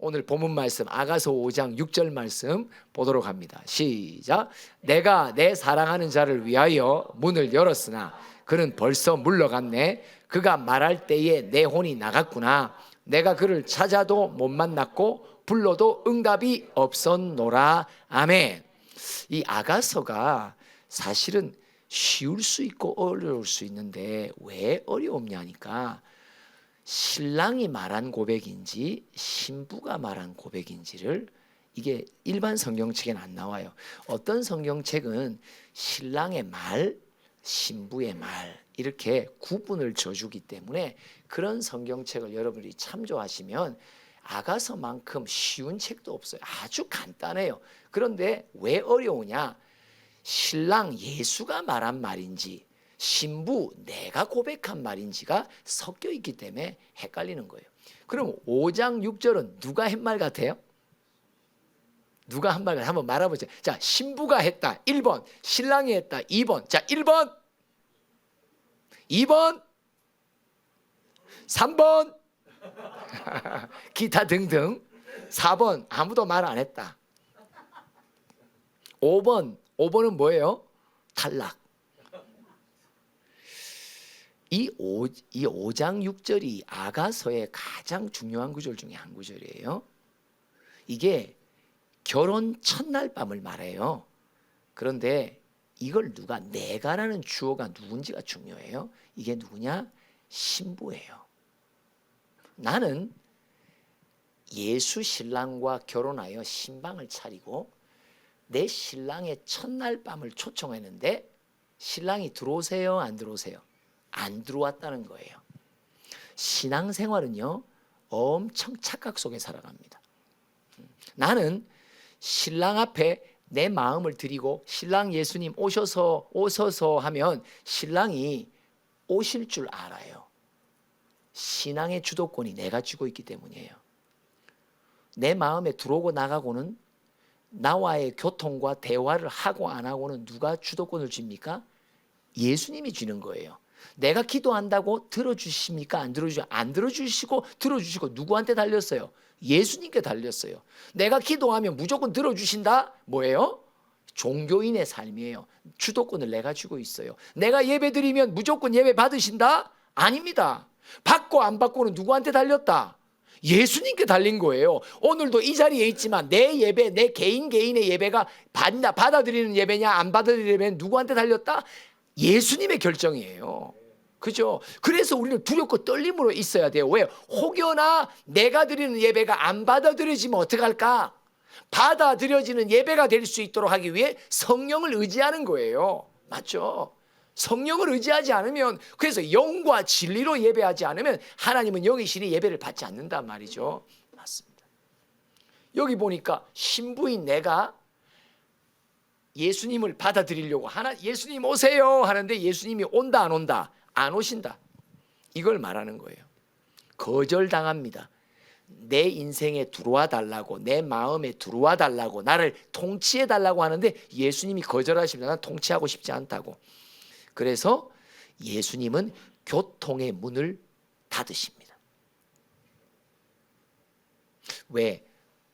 오늘 본문 말씀 아가서 5장 6절 말씀 보도록 합니다. 시작. 내가 내 사랑하는 자를 위하여 문을 열었으나 그는 벌써 물러갔네. 그가 말할 때에 내 혼이 나갔구나. 내가 그를 찾아도 못 만났고 불러도 응답이 없었노라. 아멘. 이 아가서가 사실은 쉬울 수 있고 어려울 수 있는데 왜 어려웠냐니까 신랑이 말한 고백인지 신부가 말한 고백인지를 이게 일반 성경책에는 안 나와요. 어떤 성경책은 신랑의 말, 신부의 말 이렇게 구분을 줘주기 때문에 그런 성경책을 여러분이 참조하시면 아가서만큼 쉬운 책도 없어요. 아주 간단해요. 그런데 왜 어려우냐? 신랑 예수가 말한 말인지 신부 내가 고백한 말인지가 섞여 있기 때문에 헷갈리는 거예요. 그럼 5장 6절은 누가 한 말 같아요? 누가 한 말 같아요? 한번 말해보죠. 자, 신부가 했다 1번, 신랑이 했다 2번. 자, 1번, 2번, 3번 기타 등등. 4번 아무도 말 안 했다. 5번은 뭐예요? 탈락. 이 5장 6절이 아가서의 가장 중요한 구절 중에 한 구절이에요. 이게 결혼 첫날 밤을 말해요. 그런데 이걸 누가 내가라는 주어가 누군지가 중요해요. 이게 누구냐? 신부예요. 나는 예수 신랑과 결혼하여 신방을 차리고 내 신랑의 첫날 밤을 초청했는데 신랑이 들어오세요? 안 들어오세요? 안 들어왔다는 거예요. 신앙생활은요 엄청 착각 속에 살아갑니다. 나는 신랑 앞에 내 마음을 드리고 신랑 예수님 오셔서 하면 신랑이 오실 줄 알아요. 신앙의 주도권이 내가 쥐고 있기 때문이에요. 내 마음에 들어오고 나가고는 나와의 교통과 대화를 하고 안 하고는 누가 주도권을 줍니까? 예수님이 쥐는 거예요. 내가 기도한다고 들어주십니까? 안 들어주시고, 안 들어주시고 들어주시고 누구한테 달렸어요? 예수님께 달렸어요. 내가 기도하면 무조건 들어주신다? 뭐예요? 종교인의 삶이에요. 주도권을 내가 쥐고 있어요. 내가 예배 드리면 무조건 예배 받으신다? 아닙니다. 받고 안 받고는 누구한테 달렸다? 예수님께 달린 거예요. 오늘도 이 자리에 있지만 내 예배, 내 개인의 예배가 받아들이는 예배냐 안 받아들이는 예배는 누구한테 달렸다? 예수님의 결정이에요. 그죠? 그래서 우리는 두렵고 떨림으로 있어야 돼요. 왜요? 혹여나 내가 드리는 예배가 안 받아들여지면 어떡할까? 받아들여지는 예배가 될 수 있도록 하기 위해 성령을 의지하는 거예요. 맞죠? 성령을 의지하지 않으면, 그래서 영과 진리로 예배하지 않으면 하나님은 영이시니 예배를 받지 않는단 말이죠. 맞습니다. 여기 보니까 신부인 내가 예수님을 받아들이려고 예수님 오세요 하는데 예수님이 온다 안 온다? 안 오신다. 이걸 말하는 거예요. 거절당합니다. 내 인생에 들어와 달라고, 내 마음에 들어와 달라고, 나를 통치해 달라고 하는데 예수님이 거절하십니다. 난 통치하고 싶지 않다고. 그래서 예수님은 교통의 문을 닫으십니다. 왜?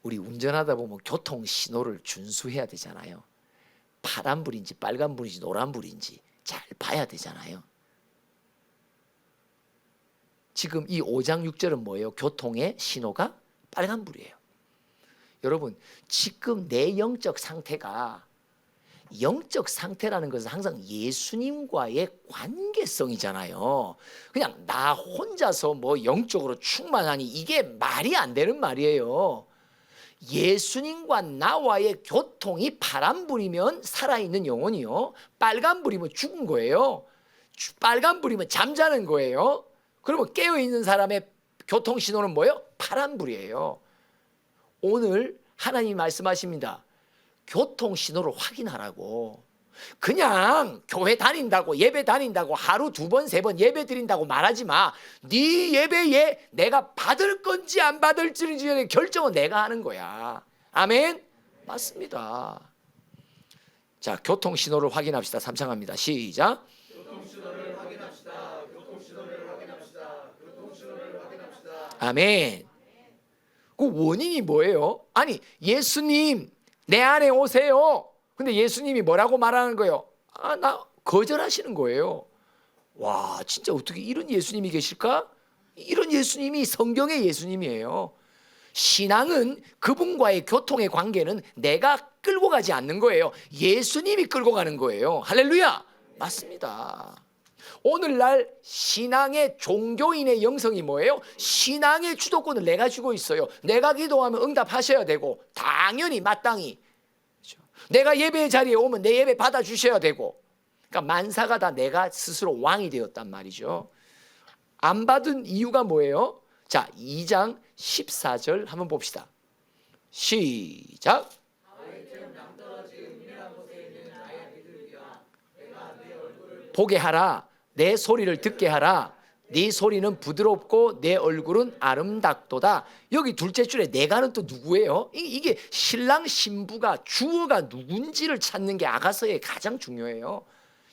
우리 운전하다 보면 교통 신호를 준수해야 되잖아요. 파란불인지 빨간불인지 노란불인지 잘 봐야 되잖아요. 지금 이 5장 6절은 뭐예요? 교통의 신호가 빨간불이에요. 여러분, 지금 내 영적 상태가, 영적 상태라는 것은 항상 예수님과의 관계성이잖아요. 그냥 나 혼자서 뭐 영적으로 충만하니 이게 말이 안 되는 말이에요. 예수님과 나와의 교통이 파란불이면 살아있는 영혼이요, 빨간불이면 죽은 거예요. 빨간불이면 잠자는 거예요. 그러면 깨어있는 사람의 교통신호는 뭐예요? 파란불이에요. 오늘 하나님이 말씀하십니다. 교통신호를 확인하라고. 그냥 교회 다닌다고, 예배 다닌다고, 하루 2번 3번 예배 드린다고 말하지 마. 네 예배에 내가 받을 건지 안 받을지의 결정은 내가 하는 거야. 아멘? 맞습니다. 자, 교통신호를 확인합시다. 삼창합니다. 시작. 교통신호를 확인합시다. 교통신호를 확인합시다. 교통신호를 확인합시다. 아멘. 그 원인이 뭐예요? 아니, 예수님 내 안에 오세요. 근데 예수님이 뭐라고 말하는 거예요? 나 거절하시는 거예요. 와, 진짜 어떻게 이런 예수님이 계실까? 이런 예수님이 성경의 예수님이에요. 신앙은 그분과의 교통의 관계는 내가 끌고 가지 않는 거예요. 예수님이 끌고 가는 거예요. 할렐루야. 맞습니다. 오늘날 신앙의 종교인의 영성이 뭐예요? 신앙의 주도권을 내가 쥐고 있어요. 내가 기도하면 응답하셔야 되고, 당연히 마땅히 내가 예배의 자리에 오면 내 예배 받아주셔야 되고, 그러니까 만사가 다 내가 스스로 왕이 되었단 말이죠. 안 받은 이유가 뭐예요? 자, 2장 14절 한번 봅시다. 시작. 보게 하라. 내 소리를 듣게 하라. 네 소리는 부드럽고 내 얼굴은 아름답도다. 여기 둘째 줄에 내가는 또 누구예요? 이게 신랑 신부가 주어가 누군지를 찾는 게 아가서에 가장 중요해요.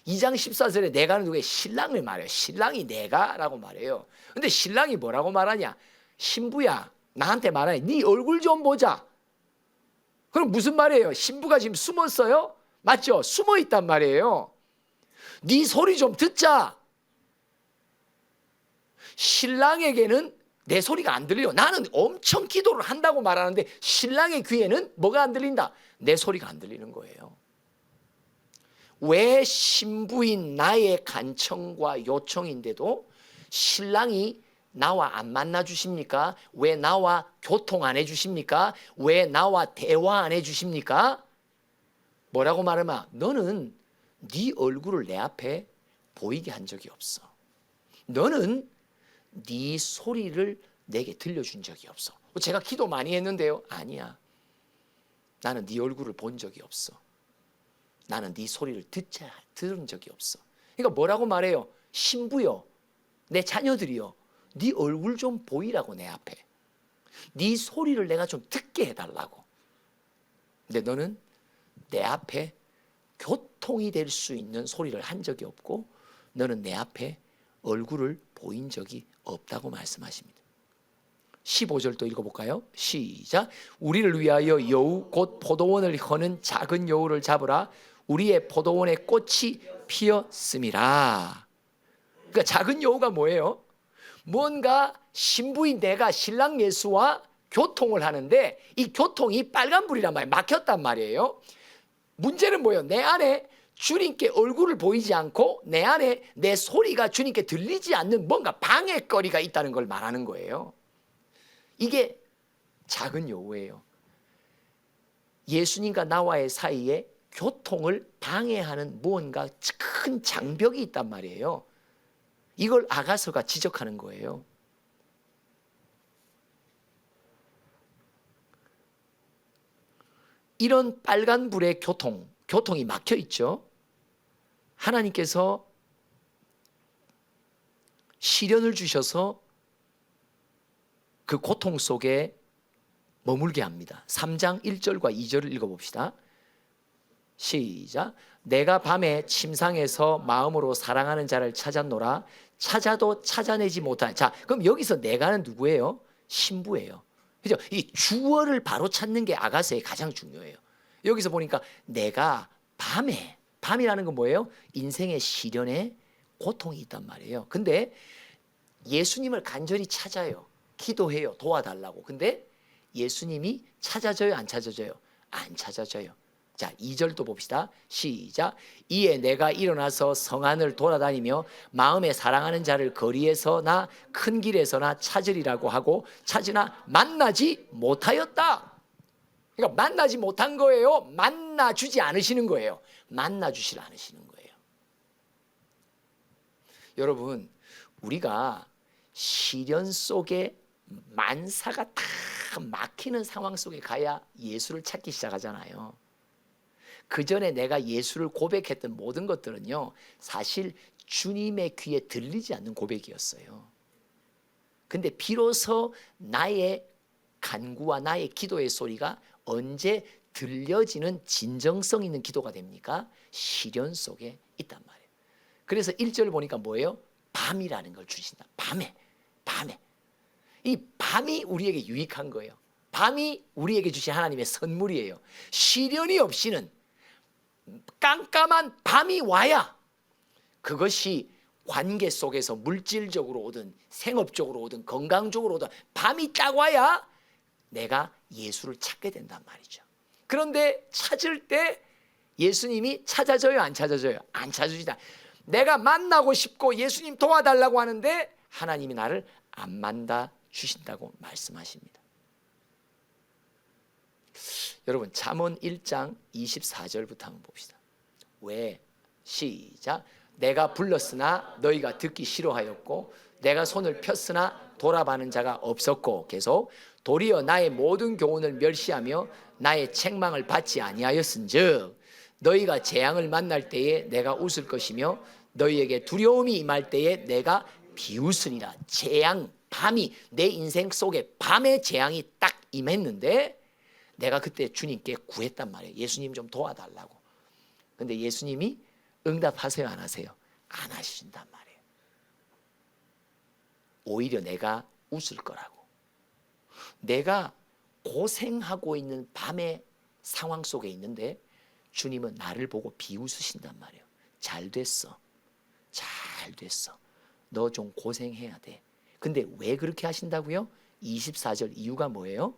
2장 14절에 내가는 누구예요? 신랑을 말해요. 신랑이 내가라고 말해요. 근데 신랑이 뭐라고 말하냐? 신부야, 나한테 말하냐? 네 얼굴 좀 보자. 그럼 무슨 말이에요? 신부가 지금 숨었어요? 맞죠? 숨어 있단 말이에요. 네 소리 좀 듣자. 신랑에게는 내 소리가 안 들려요. 나는 엄청 기도를 한다고 말하는데 신랑의 귀에는 뭐가 안 들린다? 내 소리가 안 들리는 거예요. 왜 신부인 나의 간청과 요청인데도 신랑이 나와 안 만나 주십니까? 왜 나와 교통 안 해 주십니까? 왜 나와 대화 안 해 주십니까? 뭐라고 말하면 너는 네 얼굴을 내 앞에 보이게 한 적이 없어. 너는 네 소리를 내게 들려준 적이 없어. 제가 기도 많이 했는데요. 아니야. 나는 네 얼굴을 본 적이 없어. 나는 네 소리를 들은 적이 없어. 그러니까 뭐라고 말해요? 신부요, 내 자녀들이요, 네 얼굴 좀 보이라고 내 앞에. 네 소리를 내가 좀 듣게 해달라고. 근데 너는 내 앞에 교통이 될 수 있는 소리를 한 적이 없고 너는 내 앞에 얼굴을 보인 적이 없다고 말씀하십니다. 15절도 읽어볼까요? 시작. 우리를 위하여 여우 곧 포도원을 허는 작은 여우를 잡으라. 우리의 포도원에 꽃이 피었음이라. 그러니까 작은 여우가 뭐예요? 뭔가 신부인 내가 신랑 예수와 교통을 하는데 이 교통이 빨간불이란 말이에요. 막혔단 말이에요. 문제는 뭐예요? 내 안에 주님께 얼굴을 보이지 않고 내 안에 내 소리가 주님께 들리지 않는 뭔가 방해거리가 있다는 걸 말하는 거예요. 이게 작은 여우예요. 예수님과 나와의 사이에 교통을 방해하는 무언가 큰 장벽이 있단 말이에요. 이걸 아가서가 지적하는 거예요. 이런 빨간불의 교통이 막혀 있죠. 하나님께서 시련을 주셔서 그 고통 속에 머물게 합니다. 3장 1절과 2절을 읽어봅시다. 시작. 내가 밤에 침상에서 마음으로 사랑하는 자를 찾았노라. 찾아도 찾아내지 못한. 자, 그럼 여기서 내가는 누구예요? 신부예요. 그죠? 이 주어를 바로 찾는 게 아가서의 가장 중요해요. 여기서 보니까 내가 밤이라는 건 뭐예요? 인생의 시련에 고통이 있단 말이에요. 근데 예수님을 간절히 찾아요. 기도해요. 도와달라고. 근데 예수님이 찾아져요? 안 찾아져요? 안 찾아져요. 자, 2절도 봅시다. 시작. 이에 내가 일어나서 성 안을 돌아다니며 마음에 사랑하는 자를 거리에서나 큰 길에서나 찾으리라고 하고 찾으나 만나지 못하였다. 그러니까 만나지 못한 거예요? 만나주지 않으시는 거예요? 만나주질 않으시는 거예요. 여러분, 우리가 시련 속에 만사가 다 막히는 상황 속에 가야 예수를 찾기 시작하잖아요. 그 전에 내가 예수를 고백했던 모든 것들은요, 사실 주님의 귀에 들리지 않는 고백이었어요. 근데 비로소 나의 간구와 나의 기도의 소리가 언제 들려지는 진정성 있는 기도가 됩니까? 시련 속에 있단 말이에요. 그래서 1절 보니까 뭐예요? 밤이라는 걸 주신다. 밤에. 이 밤이 우리에게 유익한 거예요. 밤이 우리에게 주신 하나님의 선물이에요. 시련이 없이는 깜깜한 밤이 와야 그것이 관계 속에서 물질적으로 오든 생업적으로 오든 건강적으로 오든 밤이 딱 와야 내가 예수를 찾게 된단 말이죠. 그런데 찾을 때 예수님이 찾아줘요, 안 찾아줘요? 안 찾아주시다. 내가 만나고 싶고 예수님 도와달라고 하는데 하나님이 나를 안 만나 주신다고 말씀하십니다. 여러분 잠언 1장 24절부터 한번 봅시다. 왜? 시작. 내가 불렀으나 너희가 듣기 싫어하였고 내가 손을 폈으나 돌아가는 자가 없었고, 계속 도리어 나의 모든 교훈을 멸시하며 나의 책망을 받지 아니하였은즉 너희가 재앙을 만날 때에 내가 웃을 것이며 너희에게 두려움이 임할 때에 내가 비웃으리라. 재앙, 밤이 내 인생 속에 밤의 재앙이 딱 임했는데 내가 그때 주님께 구했단 말이에요. 예수님 좀 도와달라고. 근데 예수님이 응답하세요, 안 하세요? 안 하신단 말이에요. 오히려 내가 웃을 거라고. 내가 고생하고 있는 밤의 상황 속에 있는데 주님은 나를 보고 비웃으신단 말이에요. 잘 됐어. 잘 됐어. 너 좀 고생해야 돼. 근데 왜 그렇게 하신다고요? 24절 이유가 뭐예요?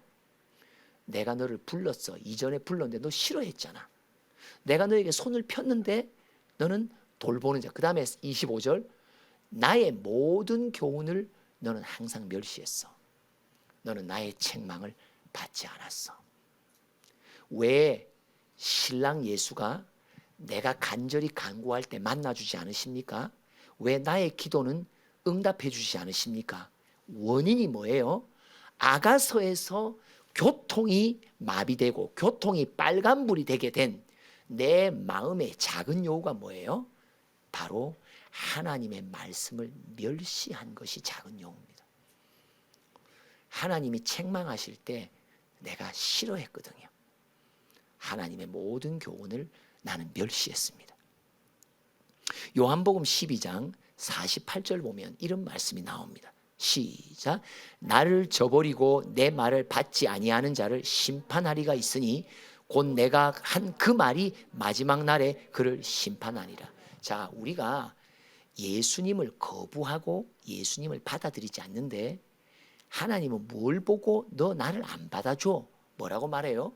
내가 너를 불렀어. 이전에 불렀는데 너 싫어했잖아. 내가 너에게 손을 폈는데 너는 돌보는 자. 그 다음에 25절 나의 모든 교훈을 너는 항상 멸시했어. 너는 나의 책망을 받지 않았어. 왜 신랑 예수가 내가 간절히 간구할 때 만나주지 않으십니까? 왜 나의 기도는 응답해 주지 않으십니까? 원인이 뭐예요? 아가서에서 교통이 마비되고 교통이 빨간불이 되게 된 내 마음의 작은 요구가 뭐예요? 바로 하나님의 말씀을 멸시한 것이 작은 요구입니다. 하나님이 책망하실 때 내가 싫어했거든요. 하나님의 모든 교훈을 나는 멸시했습니다. 요한복음 12장 48절 보면 이런 말씀이 나옵니다. 시작. 나를 저버리고 내 말을 받지 아니하는 자를 심판하리가 있으니 곧 내가 한 그 말이 마지막 날에 그를 심판하니라. 자, 우리가 예수님을 거부하고 예수님을 받아들이지 않는데 하나님은 뭘 보고 너 나를 안 받아줘? 뭐라고 말해요?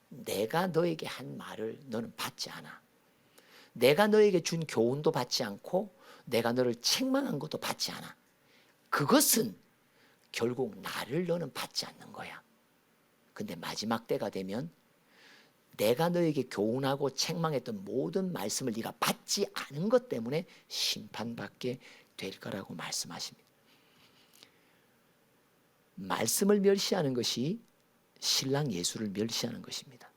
내가 너에게 한 말을 너는 받지 않아. 내가 너에게 준 교훈도 받지 않고 내가 너를 책망한 것도 받지 않아. 그것은 결국 나를 너는 받지 않는 거야. 근데 마지막 때가 되면 내가 너에게 교훈하고 책망했던 모든 말씀을 네가 받지 않은 것 때문에 심판받게 될 거라고 말씀하십니다. 말씀을 멸시하는 것이 신랑 예수를 멸시하는 것입니다.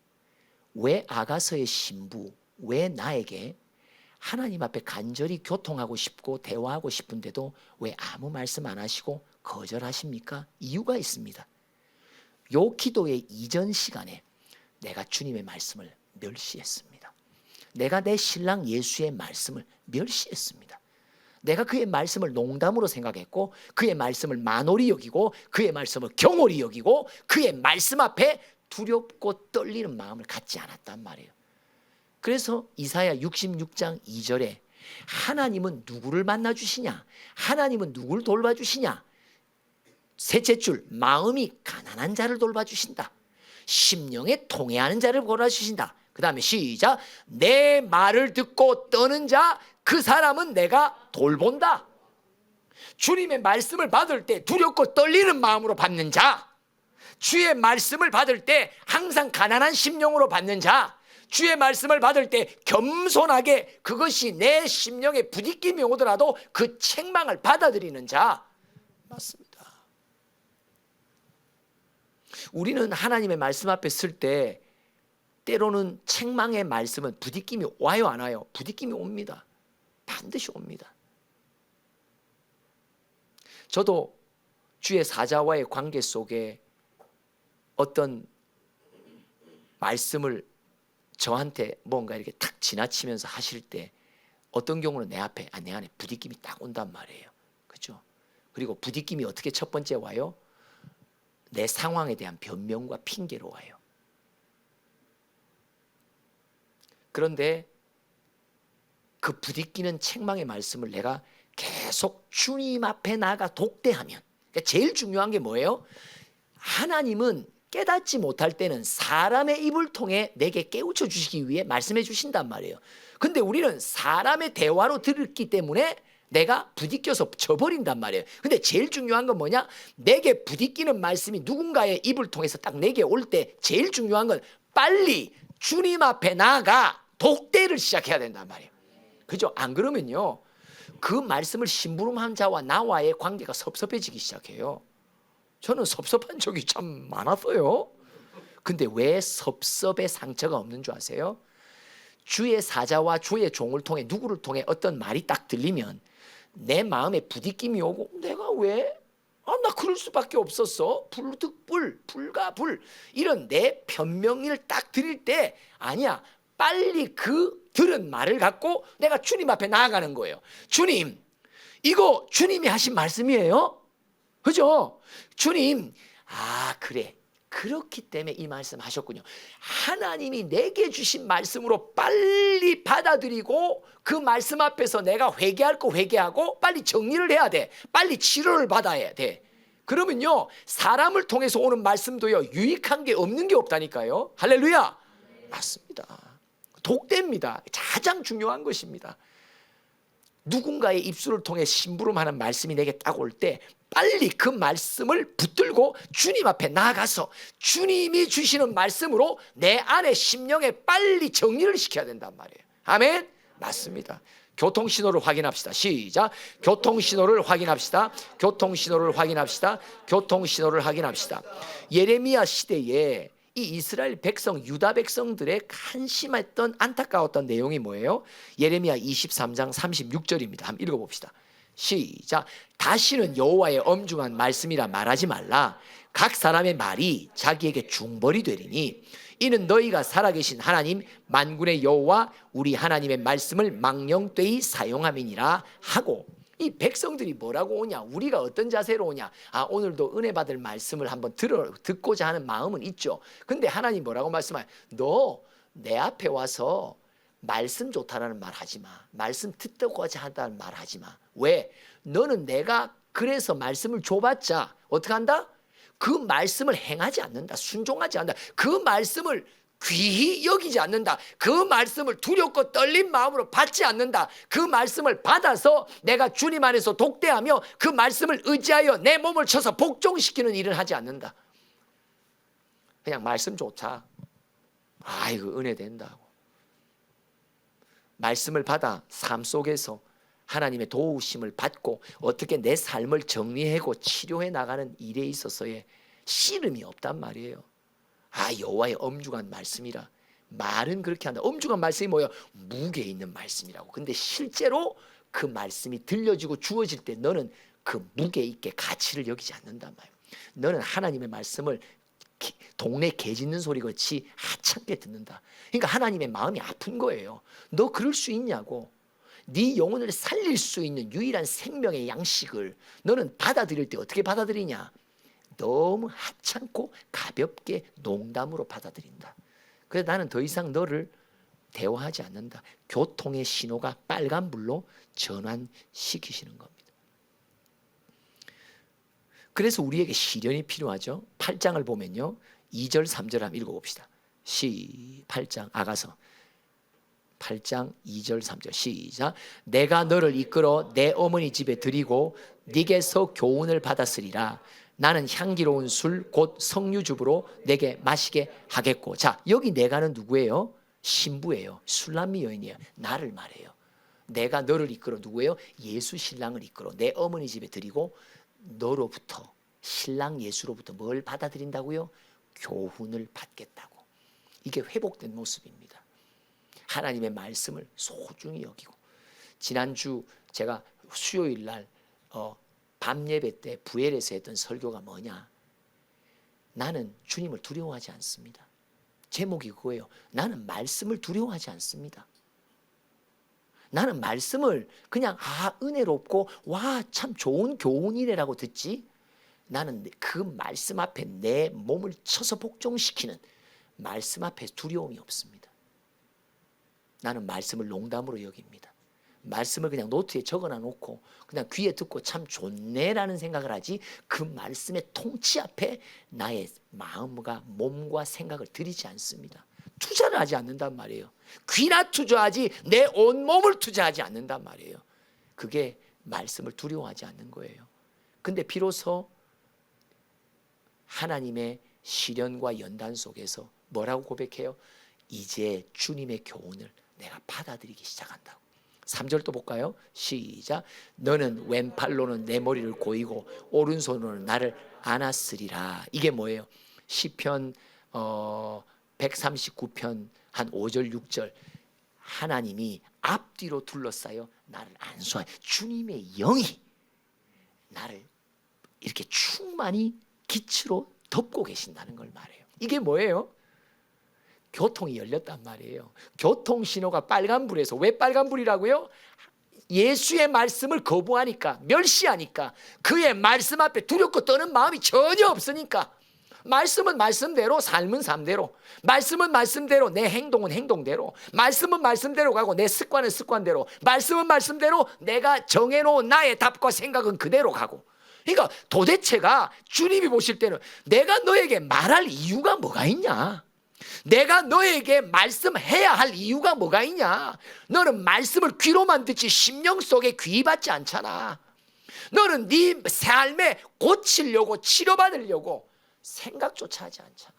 왜 아가서의 신부, 왜 나에게 하나님 앞에 간절히 교통하고 싶고 대화하고 싶은데도 왜 아무 말씀 안 하시고 거절하십니까? 이유가 있습니다. 요 기도의 이전 시간에 내가 주님의 말씀을 멸시했습니다. 내가 내 신랑 예수의 말씀을 멸시했습니다. 내가 그의 말씀을 농담으로 생각했고 그의 말씀을 만홀히 여기고 그의 말씀을 경홀히 여기고 그의 말씀 앞에 두렵고 떨리는 마음을 갖지 않았단 말이에요. 그래서 이사야 66장 2절에 하나님은 누구를 만나주시냐? 하나님은 누구를 돌봐주시냐? 셋째 줄, 마음이 가난한 자를 돌봐주신다. 심령에 통회하는 자를 골라주신다. 그 다음에 시작. 내 말을 듣고 떠는 자, 그 사람은 내가 돌본다. 주님의 말씀을 받을 때 두렵고 떨리는 마음으로 받는 자, 주의 말씀을 받을 때 항상 가난한 심령으로 받는 자, 주의 말씀을 받을 때 겸손하게 그것이 내 심령에 부딪힘이 오더라도 그 책망을 받아들이는 자. 맞습니다. 우리는 하나님의 말씀 앞에 쓸 때 때로는 책망의 말씀은 부딪힘이 와요, 안 와요? 부딪힘이 옵니다. 반드시 옵니다. 저도 주의 사자와의 관계 속에 어떤 말씀을 저한테 뭔가 이렇게 탁 지나치면서 하실 때 어떤 경우는 내 앞에, 내 안에 부딪힘이 딱 온단 말이에요. 그렇죠? 그리고 부딪힘이 어떻게 첫 번째 와요? 내 상황에 대한 변명과 핑계로 와요. 그런데 그 부딪히는 책망의 말씀을 내가 계속 주님 앞에 나가 독대하면, 그러니까 제일 중요한 게 뭐예요? 하나님은 깨닫지 못할 때는 사람의 입을 통해 내게 깨우쳐 주시기 위해 말씀해 주신단 말이에요. 근데 우리는 사람의 대화로 들었기 때문에 내가 부딪혀서 져버린단 말이에요. 근데 제일 중요한 건 뭐냐? 내게 부딪히는 말씀이 누군가의 입을 통해서 딱 내게 올 때 제일 중요한 건 빨리 주님 앞에 나아가 독대를 시작해야 된단 말이에요. 그죠? 안 그러면요, 그 말씀을 심부름한 자와 나와의 관계가 섭섭해지기 시작해요. 저는 섭섭한 적이 참 많았어요. 근데 왜 섭섭의 상처가 없는 줄 아세요? 주의 사자와 주의 종을 통해, 누구를 통해 어떤 말이 딱 들리면 내 마음에 부딪힘이 오고, 내가 왜? 나 그럴 수밖에 없었어. 불득불, 불가불, 이런 내 변명을 딱 드릴 때, 아니야, 빨리 그 들은 말을 갖고 내가 주님 앞에 나아가는 거예요. 주님, 이거 주님이 하신 말씀이에요? 그죠? 주님, 그래, 그렇기 때문에 이 말씀 하셨군요. 하나님이 내게 주신 말씀으로 빨리 받아들이고 그 말씀 앞에서 내가 회개할 거 회개하고 빨리 정리를 해야 돼. 빨리 치료를 받아야 돼. 그러면요, 사람을 통해서 오는 말씀도요, 유익한 게 없는 게 없다니까요. 할렐루야. 맞습니다. 독대입니다. 가장 중요한 것입니다. 누군가의 입술을 통해 심부름하는 말씀이 내게 딱 올 때 빨리 그 말씀을 붙들고 주님 앞에 나아가서 주님이 주시는 말씀으로 내 안에 심령에 빨리 정리를 시켜야 된단 말이에요. 아멘. 맞습니다. 교통신호를 확인합시다. 시작. 교통신호를 확인합시다. 교통신호를 확인합시다. 교통신호를 확인합시다. 예레미야 시대에 이 이스라엘 백성, 유다 백성들의 한심했던, 안타까웠던 내용이 뭐예요? 예레미야 23장 36절입니다. 한번 읽어봅시다. 시작. 다시는 여호와의 엄중한 말씀이라 말하지 말라. 각 사람의 말이 자기에게 중벌이 되리니 이는 너희가 살아계신 하나님 만군의 여호와 우리 하나님의 말씀을 망령되이 사용함이니라 하고, 이 백성들이 뭐라고 오냐? 우리가 어떤 자세로 오냐? 오늘도 은혜 받을 말씀을 한번 듣고자 하는 마음은 있죠. 근데 하나님 뭐라고 말씀하냐? 너 내 앞에 와서 말씀 좋다라는 말 하지 마. 말씀 듣고자 한다는 말 하지 마. 왜? 너는 내가 그래서 말씀을 줘봤자 어떻게 한다? 그 말씀을 행하지 않는다. 순종하지 않는다. 그 말씀을 귀히 여기지 않는다. 그 말씀을 두렵고 떨린 마음으로 받지 않는다. 그 말씀을 받아서 내가 주님 안에서 독대하며 그 말씀을 의지하여 내 몸을 쳐서 복종시키는 일을 하지 않는다. 그냥 말씀 좋다. 이거 은혜 된다고. 말씀을 받아 삶 속에서 하나님의 도우심을 받고 어떻게 내 삶을 정리하고 치료해 나가는 일에 있어서의 씨름이 없단 말이에요. 여호와의 엄중한 말씀이라. 말은 그렇게 한다. 엄중한 말씀이 뭐예요? 무게 있는 말씀이라고. 근데 실제로 그 말씀이 들려지고 주어질 때 너는 그 무게 있게 가치를 여기지 않는단 말이에요. 너는 하나님의 말씀을 동네 개 짖는 소리 같이 하찮게 듣는다. 그러니까 하나님의 마음이 아픈 거예요. 너 그럴 수 있냐고. 네 영혼을 살릴 수 있는 유일한 생명의 양식을 너는 받아들일 때 어떻게 받아들이냐? 너무 하찮고 가볍게 농담으로 받아들인다. 그래서 나는 더 이상 너를 대화하지 않는다. 교통의 신호가 빨간불로 전환시키시는 겁니다. 그래서 우리에게 시련이 필요하죠. 8장을 보면요, 2절 3절 한번 읽어봅시다. 8장 아가서 8장 2절 3절 시작. 내가 너를 이끌어 내 어머니 집에 들이고 네게서 교훈을 받았으리라. 나는 향기로운 술 곧 석류즙으로 내게 마시게 하겠고. 자, 여기 내가는 누구예요? 신부예요. 술람미 여인이에요. 나를 말해요. 내가 너를 이끌어 누구예요? 예수 신랑을 이끌어 내 어머니 집에 들이고 너로부터, 신랑 예수로부터 뭘 받아들인다고요? 교훈을 받겠다고. 이게 회복된 모습입니다. 하나님의 말씀을 소중히 여기고. 지난주 제가 수요일 날 밤 예배 때 부엘에서 했던 설교가 뭐냐? 나는 주님을 두려워하지 않습니다. 제목이 그거예요. 나는 말씀을 두려워하지 않습니다. 나는 말씀을 그냥 은혜롭고 참 좋은 교훈이래라고 듣지, 나는 그 말씀 앞에 내 몸을 쳐서 복종시키는 말씀 앞에 두려움이 없습니다. 나는 말씀을 농담으로 여깁니다. 말씀을 그냥 노트에 적어놔 놓고 그냥 귀에 듣고 참 좋네라는 생각을 하지, 그 말씀의 통치 앞에 나의 마음과 몸과 생각을 들이지 않습니다. 투자를 하지 않는단 말이에요. 귀나 투자하지 내 온몸을 투자하지 않는단 말이에요. 그게 말씀을 두려워하지 않는 거예요. 근데 비로소 하나님의 시련과 연단 속에서 뭐라고 고백해요? 이제 주님의 교훈을 내가 받아들이기 시작한다고. 3절 또 볼까요? 시작. 너는 왼팔로는 내 머리를 고이고 오른손으로는 나를 안았으리라. 이게 뭐예요? 시편 139편 한 5절 6절, 하나님이 앞뒤로 둘러싸여 나를 안수하여 주님의 영이 나를 이렇게 충만히 기치로 덮고 계신다는 걸 말해요. 이게 뭐예요? 교통이 열렸단 말이에요. 교통신호가 빨간불에서, 왜 빨간불이라고요? 예수의 말씀을 거부하니까, 멸시하니까, 그의 말씀 앞에 두렵고 떠는 마음이 전혀 없으니까, 말씀은 말씀대로, 삶은 삶대로, 말씀은 말씀대로, 내 행동은 행동대로, 말씀은 말씀대로 가고 내 습관은 습관대로, 말씀은 말씀대로 내가 정해놓은 나의 답과 생각은 그대로 가고. 그러니까 도대체가 주님이 보실 때는 내가 너에게 말할 이유가 뭐가 있냐? 내가 너에게 말씀해야 할 이유가 뭐가 있냐? 너는 말씀을 귀로만 듣지 심령 속에 귀받지 않잖아. 너는 네 삶에 고치려고 치료받으려고 생각조차 하지 않잖아.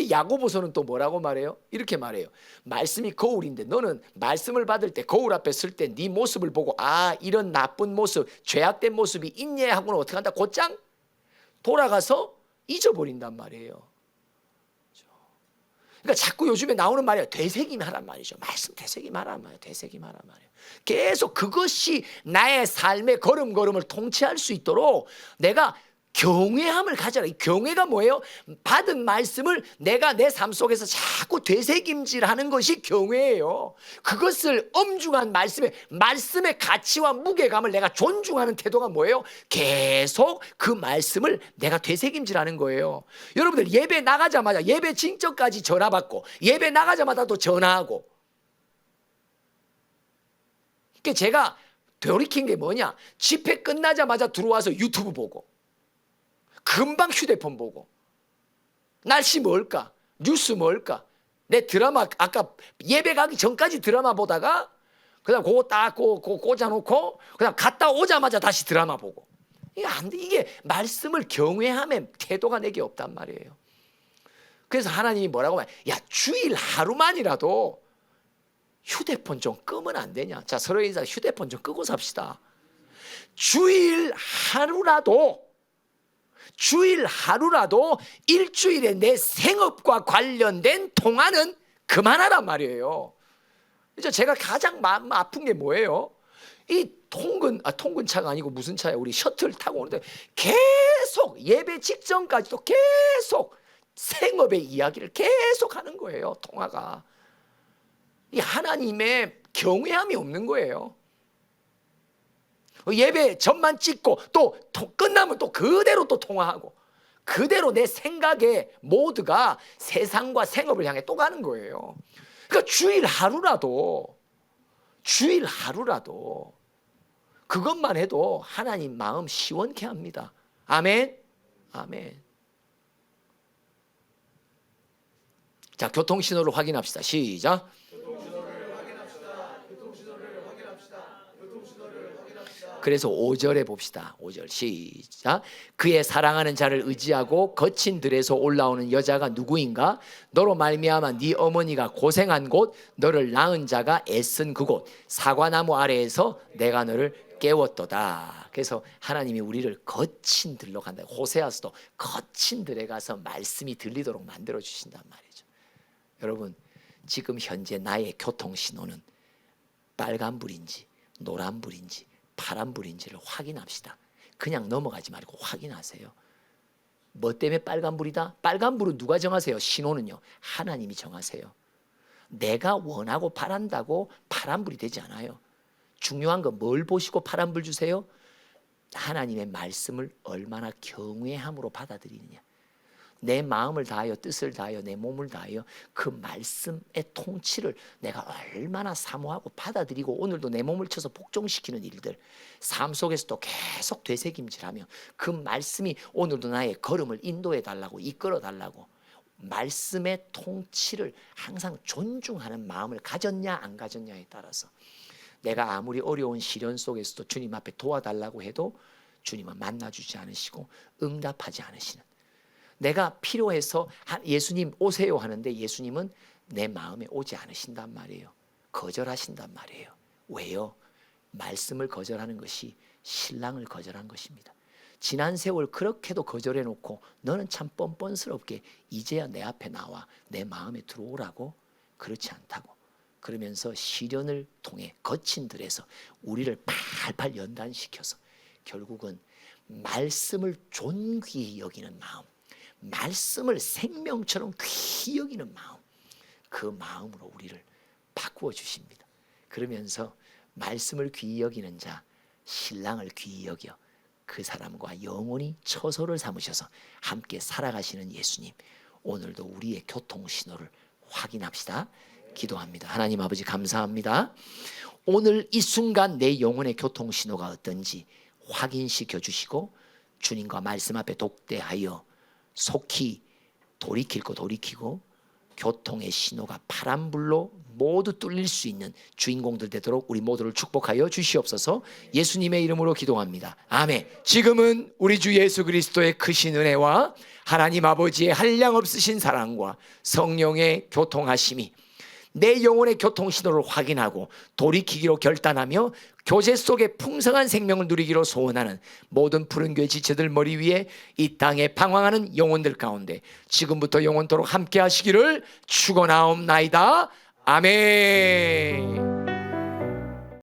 야고보서는 또 뭐라고 말해요? 이렇게 말해요. 말씀이 거울인데 너는 말씀을 받을 때, 거울 앞에 설 때 네 모습을 보고 아, 이런 나쁜 모습, 죄악된 모습이 있네 하고는 어떻게 한다? 곧장 돌아가서 잊어버린단 말이에요. 그러니까 자꾸 요즘에 나오는 말이에요. 되새김하란 말이죠. 말씀 되새김하란 말이에요. 되새김하란 말이에요. 계속 그것이 나의 삶의 걸음걸음을 통치할 수 있도록 내가 경외함을 가져라. 이 경외가 뭐예요? 받은 말씀을 내가 내 삶 속에서 자꾸 되새김질하는 것이 경외예요. 그것을 엄중한 말씀의 가치와 무게감을 내가 존중하는 태도가 뭐예요? 계속 그 말씀을 내가 되새김질하는 거예요. 여러분들 예배 나가자마자 예배 직전까지 전화 받고 예배 나가자마자 또 전화하고. 그러니까 제가 돌이킨 게 뭐냐? 집회 끝나자마자 들어와서 유튜브 보고 금방 휴대폰 보고 날씨 뭘까? 뉴스 뭘까? 내 드라마 아까 예배 가기 전까지 드라마 보다가 그다음 그거 딱 꽂아놓고 그다음 갔다 오자마자 다시 드라마 보고. 이게 안 돼. 이게 말씀을 경외함의 태도가 내게 없단 말이에요. 그래서 하나님이 뭐라고 말해? 야, 주일 하루만이라도 휴대폰 좀 끄면 안 되냐? 자, 서로 인사, 휴대폰 좀 끄고 삽시다. 주일 하루라도 일주일에 내 생업과 관련된 통화는 그만하란 말이에요. 이제 제가 가장 마음 아픈 게 뭐예요? 이 통근차가 아니고 무슨 차야? 우리 셔틀 타고 오는데 계속 예배 직전까지도 계속 생업의 이야기를 계속 하는 거예요. 통화가. 이 하나님의 경외함이 없는 거예요. 예배 전만 찍고 또 끝나면 또 그대로 또 통화하고 그대로 내 생각의 모두가 세상과 생업을 향해 또 가는 거예요. 그러니까 주일 하루라도 그것만 해도 하나님 마음 시원케 합니다. 아멘. 아멘. 자, 교통신호를 확인합시다. 시작. 그래서 5절에 봅시다. 5절 시작. 그의 사랑하는 자를 의지하고 거친 들에서 올라오는 여자가 누구인가? 너로 말미암아 네 어머니가 고생한 곳, 너를 낳은 자가 애쓴 그곳, 사과나무 아래에서 내가 너를 깨웠도다. 그래서 하나님이 우리를 거친 들로 간다. 호세아서도 거친 들에 가서 말씀이 들리도록 만들어 주신단 말이죠. 여러분, 지금 현재 나의 교통신호는 빨간불인지 노란불인지 파란불인지를 확인합시다. 그냥 넘어가지 말고 확인하세요. 뭐 때문에 빨간불이다? 빨간불은 누가 정하세요? 신호는요, 하나님이 정하세요. 내가 원하고 바란다고 파란불이 되지 않아요. 중요한 건 뭘 보시고 파란불 주세요? 하나님의 말씀을 얼마나 경외함으로 받아들이느냐. 내 마음을 다하여 뜻을 다하여 내 몸을 다하여 그 말씀의 통치를 내가 얼마나 사모하고 받아들이고 오늘도 내 몸을 쳐서 복종시키는 일들 삶 속에서도 계속 되새김질하며 그 말씀이 오늘도 나의 걸음을 인도해 달라고 이끌어 달라고 말씀의 통치를 항상 존중하는 마음을 가졌냐 안 가졌냐에 따라서 내가 아무리 어려운 시련 속에서도 주님 앞에 도와달라고 해도 주님은 만나주지 않으시고 응답하지 않으시는, 내가 필요해서 예수님 오세요 하는데 예수님은 내 마음에 오지 않으신단 말이에요. 거절하신단 말이에요. 왜요? 말씀을 거절하는 것이 신랑을 거절한 것입니다. 지난 세월 그렇게도 거절해 놓고 너는 참 뻔뻔스럽게 이제야 내 앞에 나와 내 마음에 들어오라고? 그렇지 않다고. 그러면서 시련을 통해 거친 들에서 우리를 팔팔 연단시켜서 결국은 말씀을 존귀히 여기는 마음, 말씀을 생명처럼 귀히 여기는 마음, 그 마음으로 우리를 바꾸어 주십니다. 그러면서 말씀을 귀히 여기는 자, 신랑을 귀히 여겨 그 사람과 영원히 처소를 삼으셔서 함께 살아가시는 예수님, 오늘도 우리의 교통신호를 확인합시다. 기도합니다. 하나님 아버지 감사합니다. 오늘 이 순간 내 영혼의 교통신호가 어떤지 확인시켜 주시고 주님과 말씀 앞에 독대하여 속히 돌이킬 거 돌이키고 교통의 신호가 파란불로 모두 뚫릴 수 있는 주인공들 되도록 우리 모두를 축복하여 주시옵소서. 예수님의 이름으로 기도합니다. 아멘. 지금은 우리 주 예수 그리스도의 크신 은혜와 하나님 아버지의 한량없으신 사랑과 성령의 교통하심이 내 영혼의 교통신호를 확인하고 돌이키기로 결단하며 교제 속에 풍성한 생명을 누리기로 소원하는 모든 푸른 교회 지체들 머리 위에 이 땅에 방황하는 영혼들 가운데 지금부터 영원토록 함께 하시기를 축원하옵나이다. 아멘.